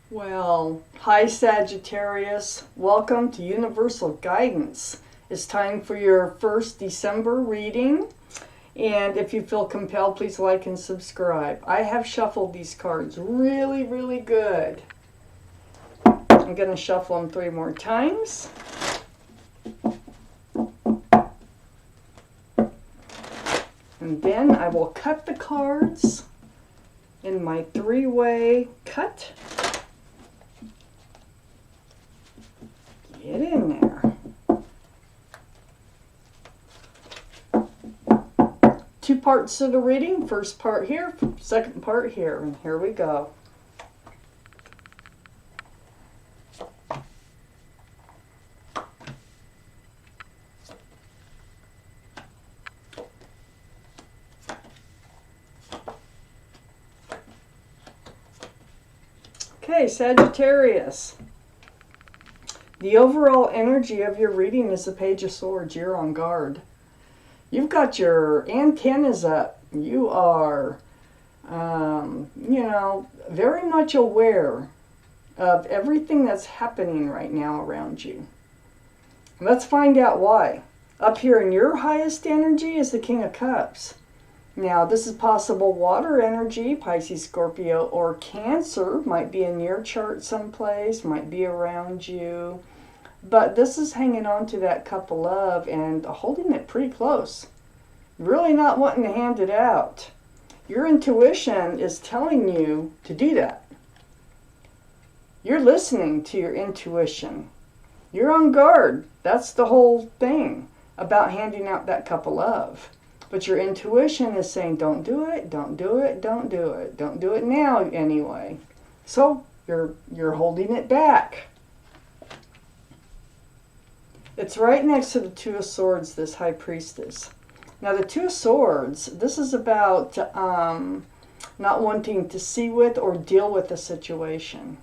Well, hi Sagittarius. Welcome to Universal Guidance. It's time for your first December reading. And if you feel compelled, please like and subscribe. I have shuffled these cards really, really good. I'm going to shuffle them 3 more times. And then I will cut the cards in my 3-way cut. Get in there. 2 parts of the reading. First part here, second part here. And here we go. Okay, Sagittarius. The overall energy of your reading is the Page of Swords. You're on guard. You've got your antennas up. You are, very much aware of everything that's happening right now around you. Let's find out why. Up here in your highest energy is the King of Cups. Now, this is possible water energy, Pisces, Scorpio, or Cancer. Might be in your chart someplace, might be around you. But this is hanging on to that cup of love and holding it pretty close. Really not wanting to hand it out. Your intuition is telling you to do that. You're listening to your intuition. You're on guard. That's the whole thing about handing out that cup of love. But your intuition is saying, don't do it, don't do it, don't do it. Don't do it now anyway. So you're holding it back. It's right next to the 2 of Swords, this High Priestess. Now the 2 of Swords, this is about not wanting to see with or deal with a situation.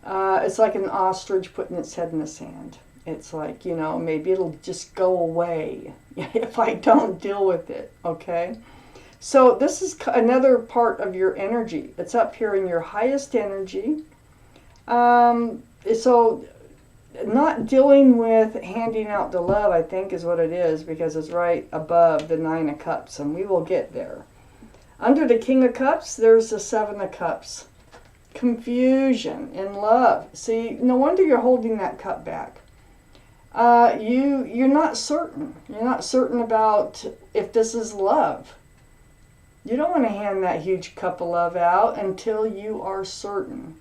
It's like an ostrich putting its head in the sand. It's like, maybe it'll just go away if I don't deal with it, okay? So this is another part of your energy. It's up here in your highest energy. So not dealing with handing out the love, I think, is what it is, because it's right above the 9 of Cups, and we will get there. Under the King of Cups, there's the 7 of Cups. Confusion in love. See, no wonder you're holding that cup back. You're not certain. You're not certain about if this is love. You don't want to hand that huge cup of love out until you are certain.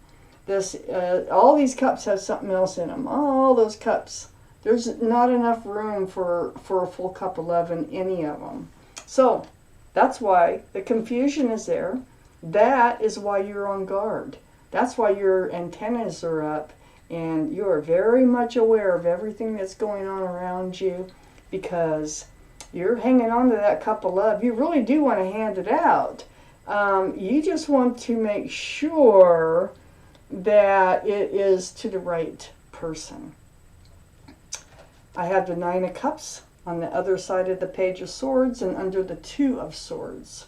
All these cups have something else in them. All those cups. There's not enough room for a full cup of love in any of them. So that's why the confusion is there. That is why you're on guard. That's why your antennas are up. And you are very much aware of everything that's going on around you, because you're hanging on to that cup of love. You really do want to hand it out. You just want to make sure that it is to the right person. I have the 9 of Cups on the other side of the Page of Swords and under the 2 of Swords.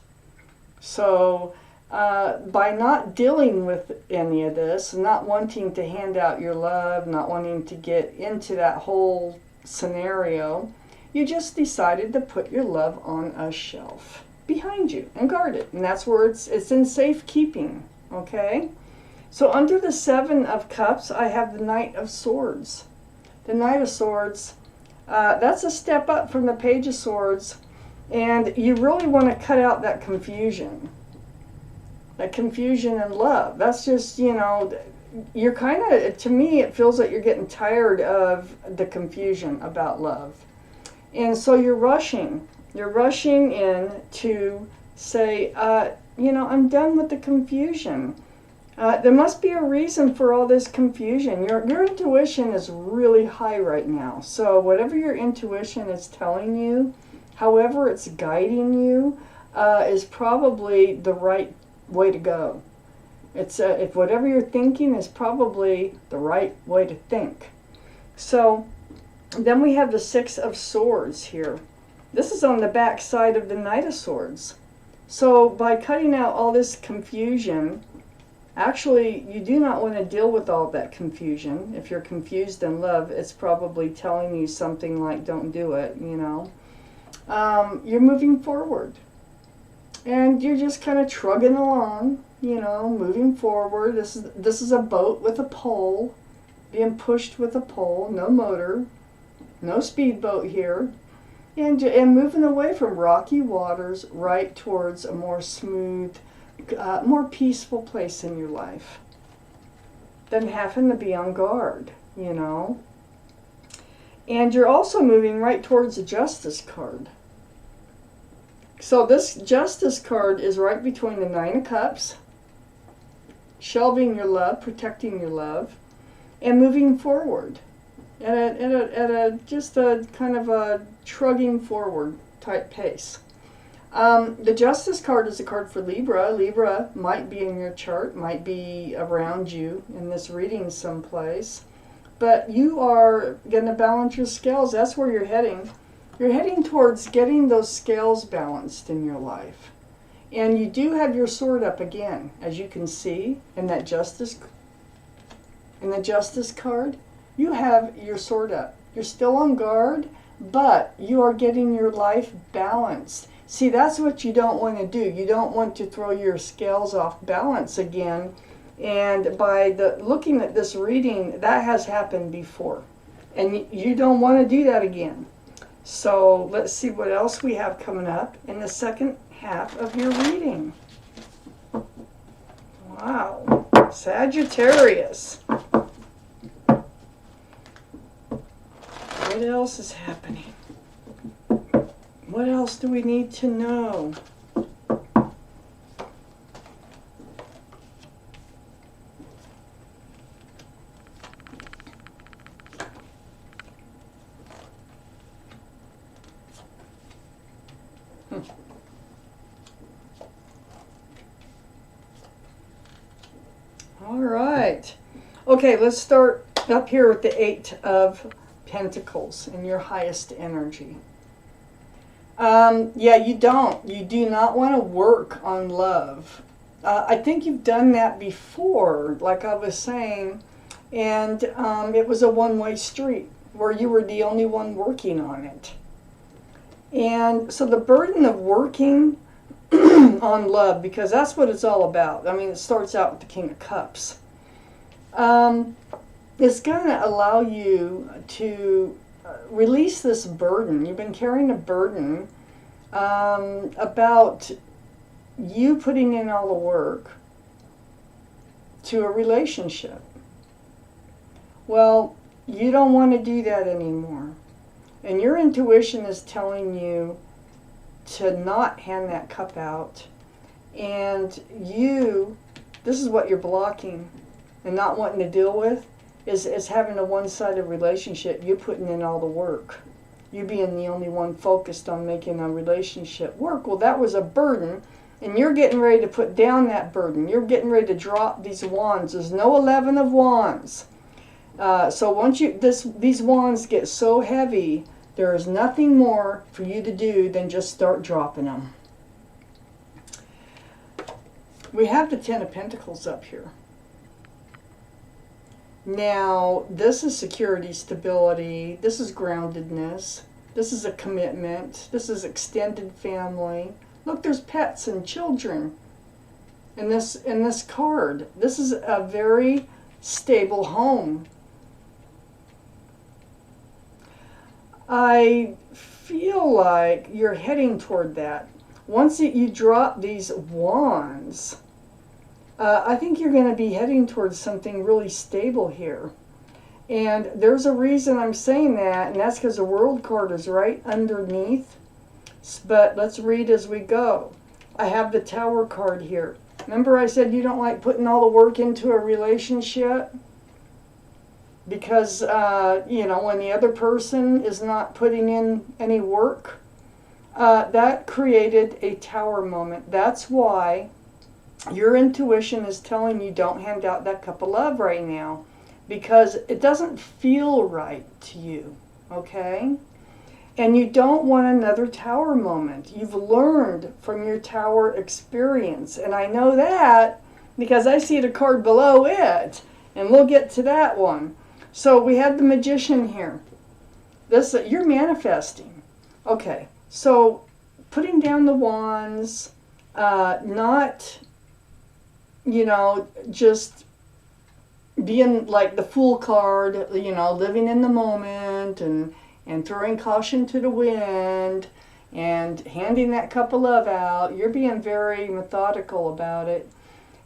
So by not dealing with any of this, not wanting to hand out your love, not wanting to get into that whole scenario, you just decided to put your love on a shelf behind you and guard it. And that's where it's in safekeeping, okay? So under the 7 of Cups, I have the Knight of Swords. The Knight of Swords, that's a step up from the Page of Swords, and you really want to cut out that confusion. That confusion and love. That's just, you're kind of, to me, it feels like you're getting tired of the confusion about love. And so you're rushing. You're rushing in to say, I'm done with the confusion. There must be a reason for all this confusion. Your intuition is really high right now. So whatever your intuition is telling you, however it's guiding you, is probably the right way to go. It's if whatever you're thinking is probably the right way to think. So then we have the 6 of Swords here. This is on the back side of the Knight of Swords. So by cutting out all this confusion, Actually, you do not want to deal with all that confusion. If you're confused in love, it's probably telling you something like, don't do it, you know. You're moving forward. And you're just kind of trudging along, you know, moving forward. This is a boat with a pole, being pushed with a pole, no motor, no speedboat here. And moving away from rocky waters right towards a more smooth, more peaceful place in your life than having to be on guard, you know. And you're also moving right towards the Justice card. So this Justice card is right between the Nine of Cups, shelving your love, protecting your love, and moving forward at just a kind of a trudging forward type pace. The Justice card is a card for Libra. Libra might be in your chart, might be around you in this reading someplace. But you are going to balance your scales. That's where you're heading. You're heading towards getting those scales balanced in your life. And you do have your sword up again, as you can see in that Justice card. You have your sword up. You're still on guard, but you are getting your life balanced. See, that's what you don't want to do. You don't want to throw your scales off balance again. And by looking at this reading, that has happened before. And you don't want to do that again. So let's see what else we have coming up in the second half of your reading. Wow. Sagittarius. What else is happening? What else do we need to know? All right. Okay, let's start up here with the Eight of Pentacles in your highest energy. Yeah, you do not want to work on love. I think you've done that before, like I was saying, and it was a one-way street where you were the only one working on it. And so the burden of working on love, because that's what it's all about. I mean, it starts out with the King of Cups. It's going to allow you to release this burden. You've been carrying a burden about you putting in all the work to a relationship. Well, you don't want to do that anymore. And your intuition is telling you to not hand that cup out. And this is what you're blocking and not wanting to deal with, is having a one-sided relationship. You putting in all the work. You being the only one focused on making a relationship work. Well, that was a burden, and you're getting ready to put down that burden. You're getting ready to drop these wands. There's no 11 of wands. So once these wands get so heavy, there is nothing more for you to do than just start dropping them. We have the Ten of Pentacles up here. Now, this is security, stability. This is groundedness. This is a commitment. This is extended family. Look, there's pets and children in this card. This is a very stable home. I feel like you're heading toward that. Once you drop these wands, I think you're going to be heading towards something really stable here. And there's a reason I'm saying that, and that's because the World card is right underneath. But let's read as we go. I have the Tower card here. Remember I said you don't like putting all the work into a relationship? Because, when the other person is not putting in any work, that created a Tower moment. That's why your intuition is telling you don't hand out that cup of love right now, because it doesn't feel right to you, okay? And you don't want another Tower moment. You've learned from your Tower experience, and I know that because I see the card below it, and we'll get to that one. So we had the Magician here. This, you're manifesting. Okay, so putting down the wands, not, just being like the Fool card, living in the moment and throwing caution to the wind and handing that cup of love out. You're being very methodical about it.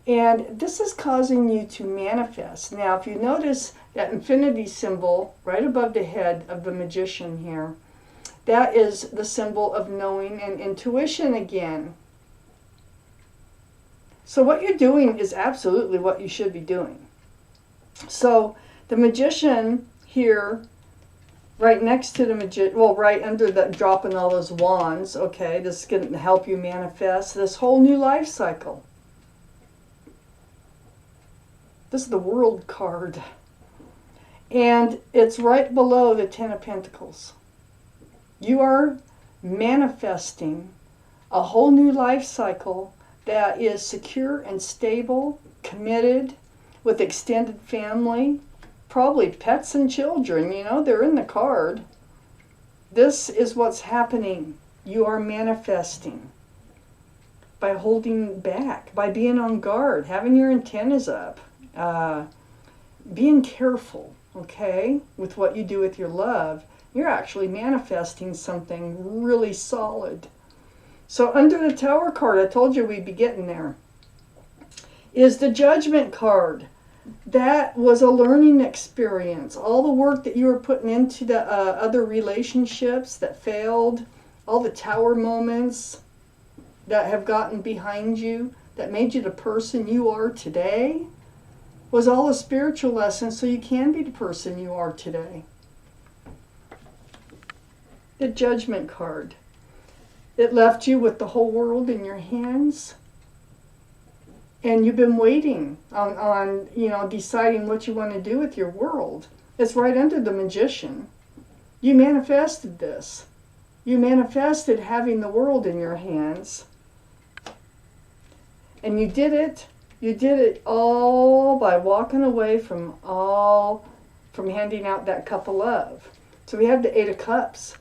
And this is causing you to manifest. Now, if you notice that infinity symbol right above the head of the Magician here, that is the symbol of knowing and intuition again. So what you're doing is absolutely what you should be doing. So the Magician here, right next to the Magician, well, right under the dropping all those wands, okay, this is going to help you manifest this whole new life cycle. This is the World card. And it's right below the Ten of Pentacles. You are manifesting a whole new life cycle that is secure and stable, committed, with extended family, probably pets and children, they're in the card. This is what's happening. You are manifesting by holding back, by being on guard, having your antennas up, being careful, okay, with what you do with your love. You're actually manifesting something really solid. So under the Tower card, I told you we'd be getting there, is the Judgment card. That was a learning experience. All the work that you were putting into the other relationships that failed, all the Tower moments that have gotten behind you, that made you the person you are today, was all a spiritual lesson so you can be the person you are today. The Judgment card. It left you with the whole world in your hands. And you've been waiting on deciding what you want to do with your world. It's right under the Magician. You manifested this. You manifested having the world in your hands. And you did it. You did it all by walking away from handing out that cup of love. So we have the Eight of Cups.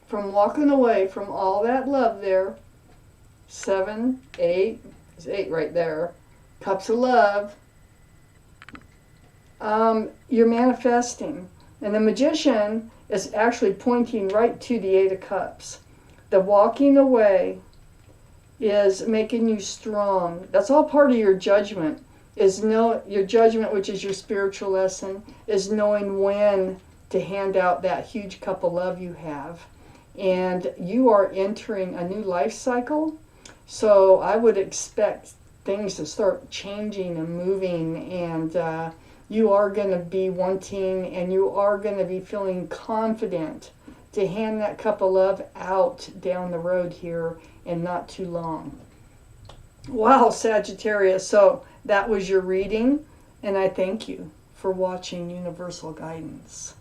From walking away from all that love there. 7, 8, there's 8 right there. Cups of love. You're manifesting. And the Magician is actually pointing right to the Eight of Cups. The walking away is making you strong. That's all part of your judgment. Your judgment, which is your spiritual lesson, is knowing when to hand out that huge cup of love you have. And you are entering a new life cycle. So I would expect things to start changing and moving, and you are going to be wanting, and you are going to be feeling confident to hand that cup of love out down the road here in not too long. Wow, Sagittarius. So that was your reading, and I thank you for watching Universal Guidance.